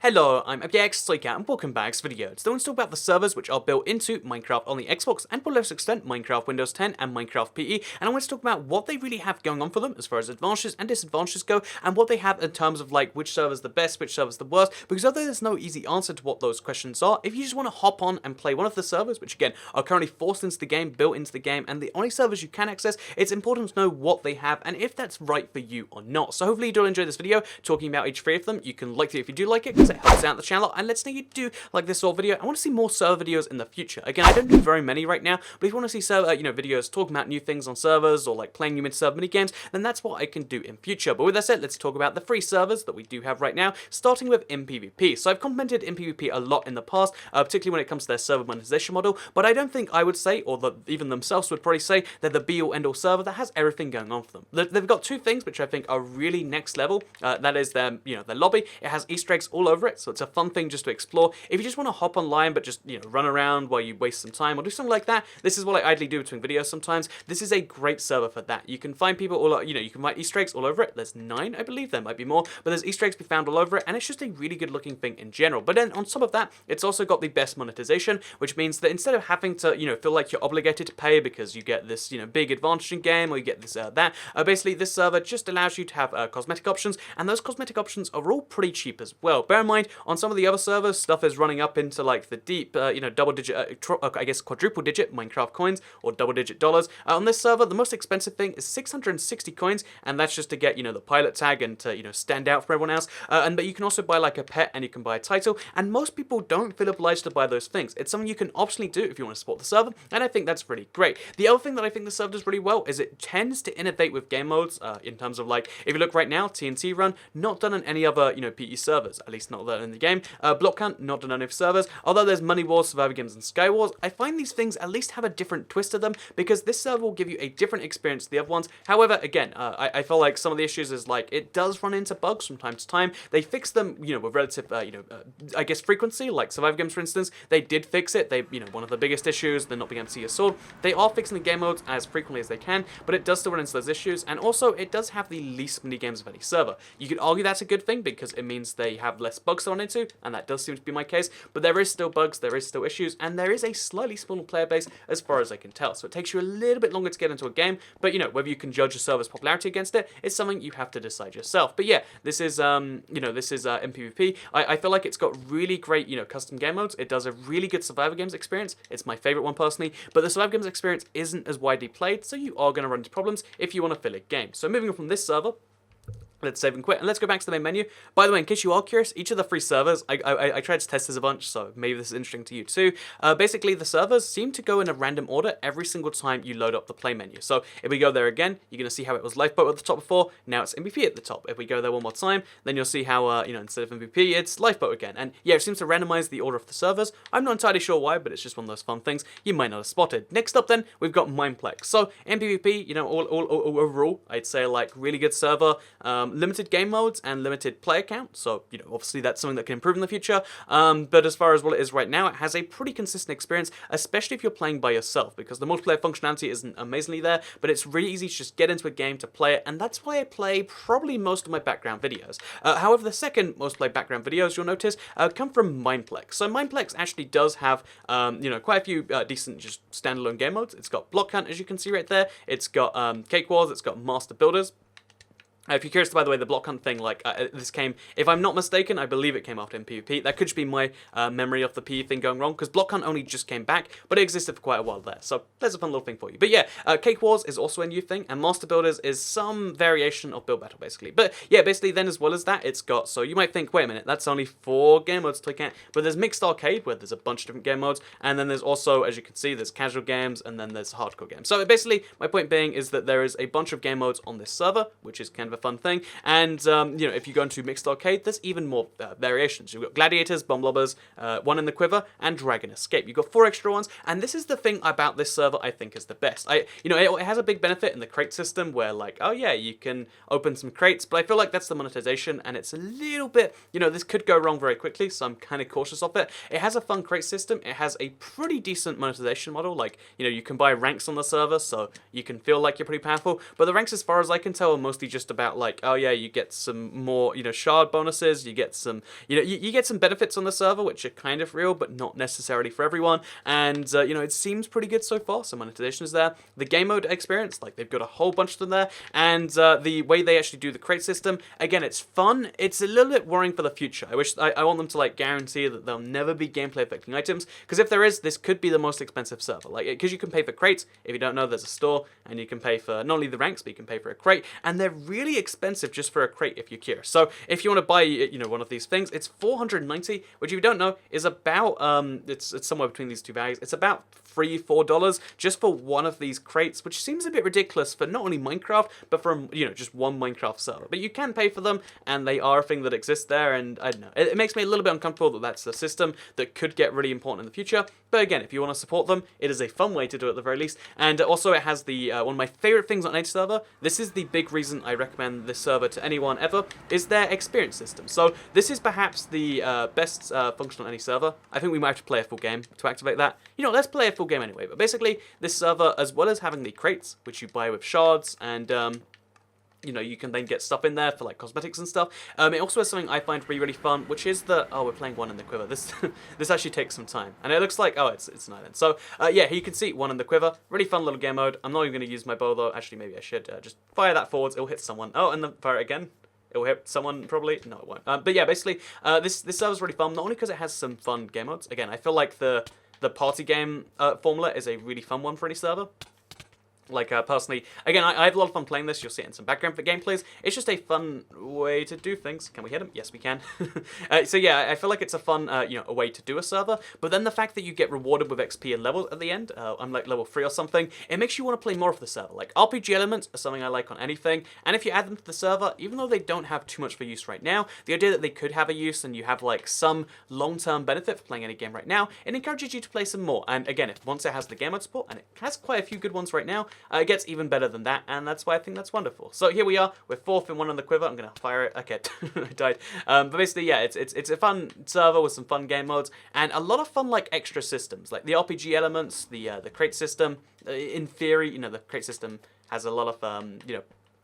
Hello, I'm MPVP and welcome back to this video. Today we're talk about the servers which are built into Minecraft on the Xbox and to a lesser extent Minecraft Windows 10 and Minecraft PE, and I want to talk about what they really have going on for them as far as advantages and disadvantages go, and what they have in terms of like which server's the best, which server's the worst, because although there's no easy answer to what those questions are, if you just want to hop on and play one of the servers, which again are currently forced into the game, built into the game, and the only servers you can access, it's important to know what they have and if that's right for you or not. So hopefully you do enjoy this video talking about each three of them. You can like it if you do like it, because it helps out the channel, and let's say you do like this sort of video. I want to see more server videos in the future. Again, I don't do very many right now, but if you want to see server, videos talking about new things on servers or like playing new mid-server mini games, then that's what I can do in future. But with that said, let's talk about the free servers that we do have right now, starting with MPVP. So I've complimented MPVP a lot in the past, particularly when it comes to their server monetization model, but I don't think I would say, or that even themselves would probably say, they're the be-all end-all server that has everything going on for them. They've got two things which I think are really next level. That is their, their lobby. It has Easter eggs all over it, so it's a fun thing just to explore. If you just want to hop online but just run around while you waste some time or do something like that, this is what I idly do between videos sometimes. This is a great server for that. You can find people all, you can find Easter eggs all over it. There's 9, I believe. There might be more, but there's Easter eggs to be found all over it, and it's just a really good looking thing in general. But then on top of that, it's also got the best monetization, which means that instead of having to feel like you're obligated to pay because you get this big advantage in game, or you get this that, basically this server just allows you to have cosmetic options, and those cosmetic options are all pretty cheap as well. Bear in mind, on some of the other servers, stuff is running up into like the deep, double-digit, I guess quadruple-digit Minecraft coins or double-digit dollars. On this server, the most expensive thing is 660 coins, and that's just to get the pilot tag and to stand out from everyone else. But you can also buy like a pet, and you can buy a title, and most people don't feel obliged to buy those things. It's something you can optionally do if you want to support the server, and I think that's really great. The other thing that I think the server does really well is it tends to innovate with game modes. In terms of like, if you look right now, TNT Run not done on any other PE servers, at least not done in the game. Block Hunt not done on any servers. Although there's Money Wars, Survivor Games, and Sky Wars, I find these things at least have a different twist to them, because this server will give you a different experience to the other ones. However, again, I feel like some of the issues is like it does run into bugs from time to time. They fix them, with relative, I guess frequency. Like Survivor Games, for instance, they did fix it. They, one of the biggest issues, they're not being able to see your sword. They are fixing the game modes as frequently as they can, but it does still run into those issues. And also, it does have the least mini games of any server. You could argue that's a good thing because it means they have less bugs to run into, and that does seem to be my case. But there is still bugs, there is still issues, and there is a slightly smaller player base as far as I can tell. So it takes you a little bit longer to get into a game, but whether you can judge a server's popularity against it is something you have to decide yourself. But yeah, this is MPVP. I feel like it's got really great custom game modes. It does a really good Survivor Games experience. It's my favorite one personally, but the Survivor Games experience isn't as widely played, so you are going to run into problems if you want to fill a game. So moving on from this server, let's save and quit, and let's go back to the main menu. By the way, in case you are curious, each of the free servers, I tried to test this a bunch, so maybe this is interesting to you too. Basically, the servers seem to go in a random order every single time you load up the play menu. So if we go there again, you're going to see how it was Lifeboat at the top before, now it's MVP at the top. If we go there one more time, then you'll see how, instead of MVP, it's Lifeboat again. And yeah, it seems to randomize the order of the servers. I'm not entirely sure why, but it's just one of those fun things you might not have spotted. Next up then, we've got Mineplex. So MPVP, all overall, I'd say like really good server, limited game modes and limited player count, so obviously that's something that can improve in the future, but as far as what it is right now, it has a pretty consistent experience, especially if you're playing by yourself, because the multiplayer functionality isn't amazingly there, but it's really easy to just get into a game to play it, and that's why I play probably most of my background videos. However, the second most played background videos you'll notice come from Mineplex. So Mineplex actually does have quite a few decent just standalone game modes. It's got Block Hunt, as you can see right there. It's got Cake Wars. It's got Master Builders. If you're curious, by the way, the Block Hunt thing, this came, if I'm not mistaken, I believe it came after MPVP. That could just be my memory of the PE thing going wrong, because Block Hunt only just came back, but it existed for quite a while there. So there's a fun little thing for you. But yeah, Cake Wars is also a new thing, and Master Builders is some variation of Build Battle, basically. But yeah, basically then as well as that, it's got, so you might think, wait a minute, that's only 4 game modes to look at, but there's Mixed Arcade, where there's a bunch of different game modes, and then there's also, as you can see, there's casual games, and then there's hardcore games. So basically, my point being is that there is a bunch of game modes on this server, which is kind of a fun thing. And, if you go into Mixed Arcade, there's even more variations. You've got Gladiators, Bomb Lobbers, One in the Quiver, and Dragon Escape. You've got 4 extra ones, and this is the thing about this server I think is the best. It has a big benefit in the crate system where, like, oh yeah, you can open some crates, but I feel like that's the monetization, and it's a little bit, this could go wrong very quickly, so I'm kind of cautious of it. It has a fun crate system. It has a pretty decent monetization model. Like, you can buy ranks on the server, so you can feel like you're pretty powerful, but the ranks, as far as I can tell, are mostly just about about like, oh yeah, you get some more, shard bonuses, you get some, you get some benefits on the server, which are kind of real, but not necessarily for everyone. And, it seems pretty good so far. Some monetization is there. The game mode experience, like they've got a whole bunch of them there. And the way they actually do the crate system, again, it's fun. It's a little bit worrying for the future. I want them to like guarantee that there'll never be gameplay affecting items, because if there is, this could be the most expensive server. Like, because you can pay for crates. If you don't know, there's a store, and you can pay for not only the ranks, but you can pay for a crate, and they're really expensive just for a crate if you're curious. So if you want to buy, one of these things, it's 490, which if you don't know is about it's somewhere between these two values. It's about $3-4 just for one of these crates, which seems a bit ridiculous for not only Minecraft, but for just one Minecraft server. But you can pay for them, and they are a thing that exists there. And I don't know, it makes me a little bit uncomfortable that that's a system that could get really important in the future. But again, if you want to support them, it is a fun way to do it at the very least. And also, it has the one of my favorite things on any server. This is the big reason I recommend this server to anyone ever, is their experience system. So this is perhaps the best function on any server. I think we might have to play a full game to activate that. Let's play a full game anyway. But basically, this server, as well as having the crates, which you buy with shards, and you can then get stuff in there for like cosmetics and stuff. It also has something I find really, really fun, which is the, we're playing one in the quiver. This this actually takes some time. And it looks like, it's an island. So, yeah, you can see one in the quiver. Really fun little game mode. I'm not even going to use my bow, though. Actually, maybe I should just fire that forwards. It'll hit someone. Oh, and then fire it again. It'll hit someone, probably. No, it won't. But yeah, basically, this server's really fun, not only because it has some fun game modes. Again, I feel like the party game formula is a really fun one for any server. Like, personally, again, I have a lot of fun playing this. You'll see it in some background for gameplays. It's just a fun way to do things. Can we hit him? Yes, we can. So yeah, I feel like it's a fun, a way to do a server. But then the fact that you get rewarded with XP and levels at the end, I'm like level 3 or something, it makes you want to play more of the server. Like, RPG elements are something I like on anything. And if you add them to the server, even though they don't have too much for use right now, the idea that they could have a use and you have, like, some long-term benefit for playing any game right now, it encourages you to play some more. And again, once it has the game mode support, and it has quite a few good ones right now, it gets even better than that, and that's why I think that's wonderful. So here we are, we're 4th in one on the quiver. I'm gonna fire it. Okay, I died. But basically, yeah, it's a fun server with some fun game modes and a lot of fun like extra systems, like the RPG elements, the crate system. In theory, the crate system has a lot of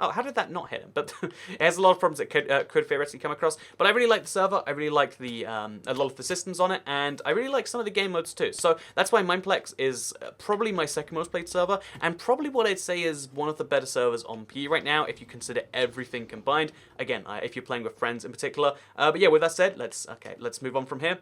Oh, how did that not hit him? But it has a lot of problems that could theoretically come across. But I really like the server. I really like the a lot of the systems on it, and I really like some of the game modes too. So that's why Mineplex is probably my second most played server, and probably what I'd say is one of the better servers on PE right now if you consider everything combined. Again, if you're playing with friends in particular. But yeah, with that said, let's move on from here,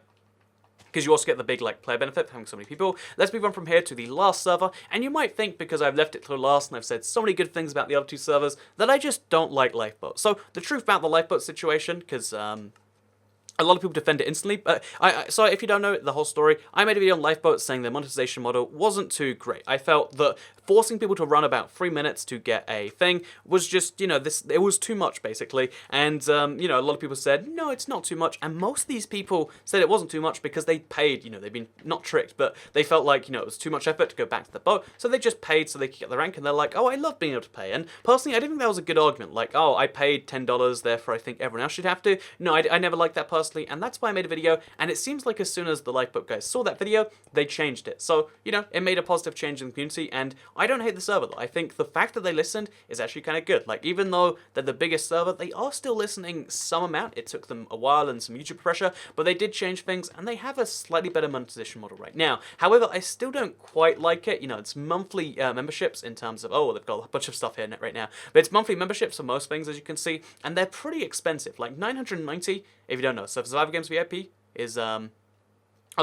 because you also get the big player benefit of having so many people. Let's move on from here to the last server, and you might think, because I've left it till last and I've said so many good things about the other two servers, that I just don't like lifeboats. So the truth about the lifeboat situation, because a lot of people defend it instantly, but so if you don't know the whole story, I made a video on lifeboats saying the monetization model wasn't too great. I felt that forcing people to run about 3 minutes to get a thing was just, it was too much, basically. And, a lot of people said, no, it's not too much. And most of these people said it wasn't too much because they paid, they've been not tricked, but they felt like, it was too much effort to go back to the boat. So they just paid so they could get the rank, and they're like, oh, I love being able to pay. And personally, I didn't think that was a good argument. Like, oh, I paid $10, therefore I think everyone else should have to. No, I never liked that personally, and that's why I made a video. And it seems like as soon as the lifeboat guys saw that video, they changed it. So, it made a positive change in the community, and I don't hate the server, though. I think the fact that they listened is actually kind of good. Like, even though they're the biggest server, they are still listening some amount. It took them a while and some YouTube pressure, but they did change things, and they have a slightly better monetization model right now. However, I still don't quite like it. It's monthly memberships in terms of, they've got a bunch of stuff here in it right now, but it's monthly memberships for most things, as you can see, and they're pretty expensive. Like, 990, if you don't know. So Survivor Games VIP is,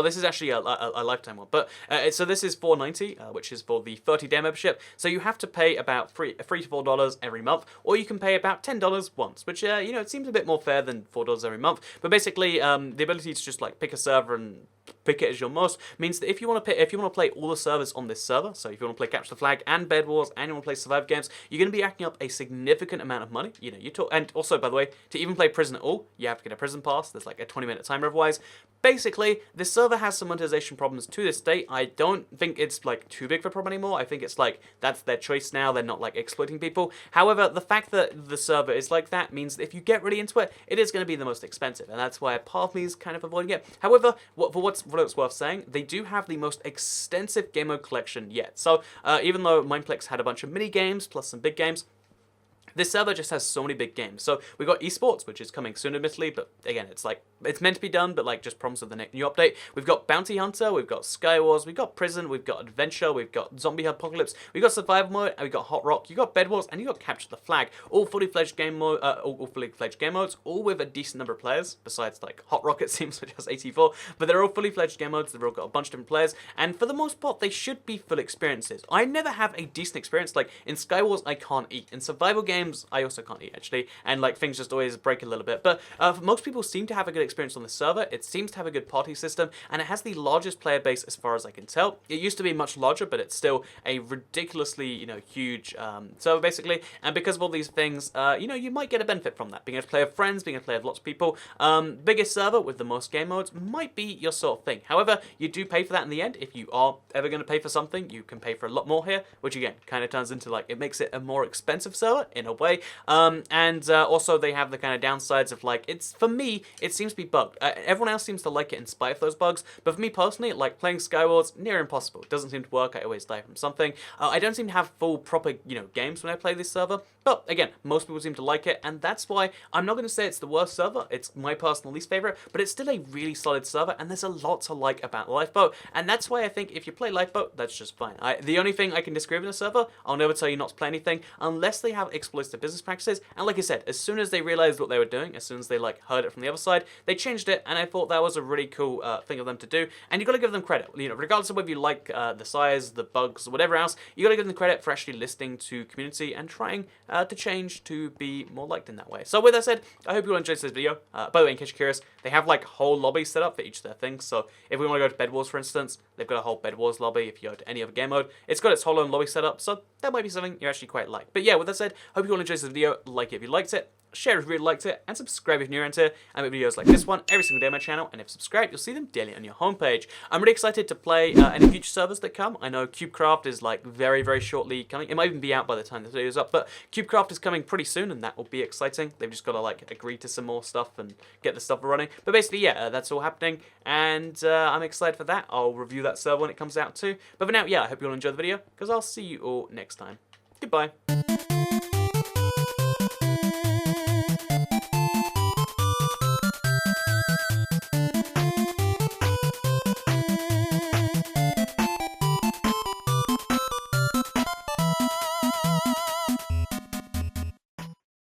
this is actually a lifetime one. But so this is $4.90, which is for the 30-day membership. So you have to pay about $3 to $4 every month, or you can pay about $10 once, which it seems a bit more fair than $4 every month. But basically, the ability to just pick a server and pick it as your most means that if you want to play all the servers on this server, so if you want to play Capture the Flag and Bed Wars and you want to play Survivor Games, you're going to be racking up a significant amount of money. And also, by the way, to even play Prison at all, you have to get a prison pass. There's like a 20-minute timer otherwise. Basically, this server has some monetization problems to this day. I don't think it's too big of a problem anymore. I think it's that's their choice now. They're not exploiting people. However, the fact that the server is like that means that if you get really into it, it is going to be the most expensive, and that's why part of me is kind of avoiding it. However, what it's worth saying, they do have the most extensive game mode collection yet. So even though Mineplex had a bunch of mini games plus some big games, This server just has so many big games. So we got esports, which is coming soon, admittedly, but again, it's like, it's meant to be done, but like just promise of the new update. We've got Bounty Hunter, we've got Skywars, we've got Prison, we've got Adventure, we've got Zombie Apocalypse, we've got Survival Mode, and we've got Hot Rock, you got Bed Wars, and you got Capture the Flag. All fully fledged game mode, all fully fledged game modes, all with a decent number of players. Besides like Hot Rock, it seems, which has 84, but they're all fully fledged game modes. They've all got a bunch of different players, and for the most part, they should be full experiences. I never have a decent experience. Like in Skywars, I can't eat. In survival games, I also can't eat actually, and like things just always break a little bit. But most people seem to have a good experience on the server. It seems to have a good party system, and it has the largest player base as far as I can tell. It used to be much larger, but it's still a ridiculously, huge server basically. And because of all these things, you might get a benefit from that. Being able to play with friends, being able to play with lots of people. Biggest server with the most game modes might be your sort of thing. However, you do pay for that in the end. If you are ever going to pay for something, you can pay for a lot more here, which again kind of turns into like, it makes it a more expensive server in a way. Also they have the kind of downsides of like, for me, it seems to be bugged. Everyone else seems to like it in spite of those bugs, but for me personally, like playing Skywars, near impossible. It doesn't seem to work. I always die from something. I don't seem to have full proper, games when I play this server, but again, most people seem to like it, and that's why I'm not going to say it's the worst server. It's my personal least favorite, but it's still a really solid server, and there's a lot to like about Lifeboat, and that's why I think if you play Lifeboat, that's just fine. The only thing I can disagree with in the server, I'll never tell you not to play anything unless they have exploitative business practices, and like I said, as soon as they realized what they were doing, as soon as they like heard it from the other side, they changed it, and I thought that was a really cool thing of them to do, and you got to give them credit. Regardless of whether you like the size, the bugs, whatever else, you got to give them credit for actually listening to community and trying to change to be more liked in that way. So with that said, I hope you all enjoyed this video. By the way, in case you're curious, they have like whole lobbies set up for each of their things. So if we want to go to Bed Wars, for instance, they've got a whole Bed Wars lobby. If you go to any other game mode, it's got its whole own lobby set up. So that might be something you actually quite like. But yeah, with that said, hope you all enjoyed this video. Like it if you liked it, share if you really liked it, and subscribe if you're new around here. I make videos like this one every single day on my channel, and if subscribed, you'll see them daily on your homepage. I'm really excited to play any future servers that come. I know CubeCraft is like very, very shortly coming. It might even be out by the time this video is up, but CubeCraft is coming pretty soon, and that will be exciting. They've just got to like agree to some more stuff and get the stuff running. But basically, yeah, that's all happening, and I'm excited for that. I'll review that server when it comes out too. But for now, yeah, I hope you all enjoyed the video, because I'll see you all next time. Goodbye.